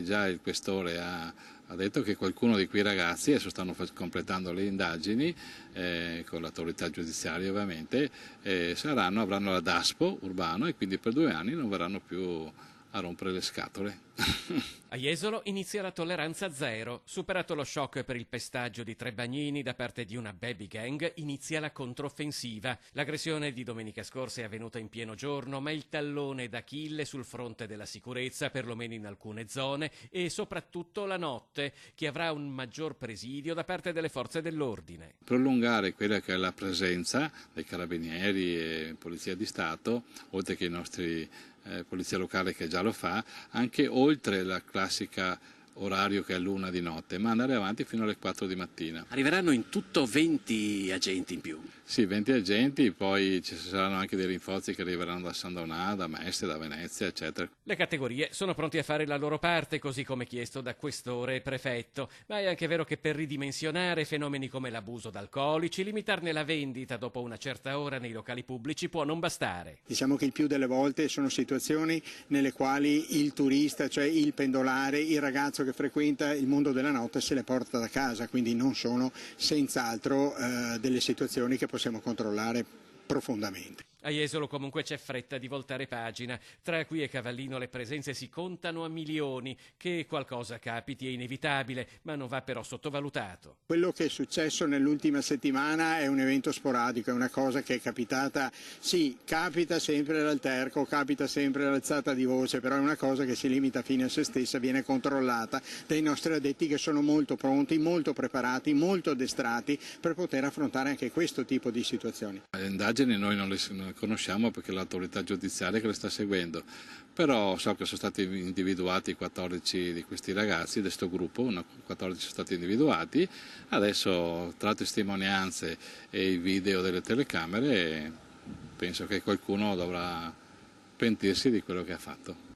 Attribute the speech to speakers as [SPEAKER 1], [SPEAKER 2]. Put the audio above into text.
[SPEAKER 1] già il questore ha detto che qualcuno di quei ragazzi, adesso stanno completando le indagini con l'autorità giudiziaria ovviamente, avranno la DASPO urbano e quindi per 2 anni non verranno più a rompere le scatole.
[SPEAKER 2] A Jesolo inizia la tolleranza zero. Superato lo shock per il pestaggio di 3 bagnini da parte di una baby gang, inizia la controffensiva. L'aggressione di domenica scorsa è avvenuta in pieno giorno, ma il tallone d'Achille sul fronte della sicurezza, perlomeno in alcune zone, e soprattutto la notte, che avrà un maggior presidio da parte delle forze dell'ordine.
[SPEAKER 1] Prolungare quella che è la presenza dei carabinieri e polizia di Stato, oltre che i nostri polizia locale che già lo fa, anche oltre la classica orario che è l'1 di notte, ma andare avanti fino alle 4 di mattina.
[SPEAKER 3] Arriveranno in tutto 20 agenti in più.
[SPEAKER 1] Sì, 20 agenti, poi ci saranno anche dei rinforzi che arriveranno da San Donà, da Mestre, da Venezia, eccetera.
[SPEAKER 2] Le categorie sono pronti a fare la loro parte, così come chiesto da questore e prefetto, ma è anche vero che per ridimensionare fenomeni come l'abuso d'alcolici, limitarne la vendita dopo una certa ora nei locali pubblici può non bastare.
[SPEAKER 4] Diciamo che il più delle volte sono situazioni nelle quali il turista, cioè il pendolare, il ragazzo che frequenta il mondo della notte se le porta da casa, quindi non sono senz'altro delle situazioni che possiamo controllare profondamente.
[SPEAKER 2] A Jesolo comunque c'è fretta di voltare pagina. Tra qui e Cavallino le presenze si contano a milioni. Che qualcosa capiti è inevitabile, ma non va però sottovalutato.
[SPEAKER 4] Quello che è successo nell'ultima settimana è un evento sporadico, è una cosa che è capitata, sì, capita sempre l'alterco, capita sempre l'alzata di voce, però è una cosa che si limita fino a se stessa, viene controllata dai nostri addetti che sono molto pronti, molto preparati, molto addestrati per poter affrontare anche questo tipo di situazioni.
[SPEAKER 1] Le indagini noi non le conosciamo perché è l'autorità giudiziaria che le sta seguendo, però so che sono stati individuati 14 di questi ragazzi, di questo gruppo, 14 sono stati individuati, adesso tra testimonianze e i video delle telecamere penso che qualcuno dovrà pentirsi di quello che ha fatto.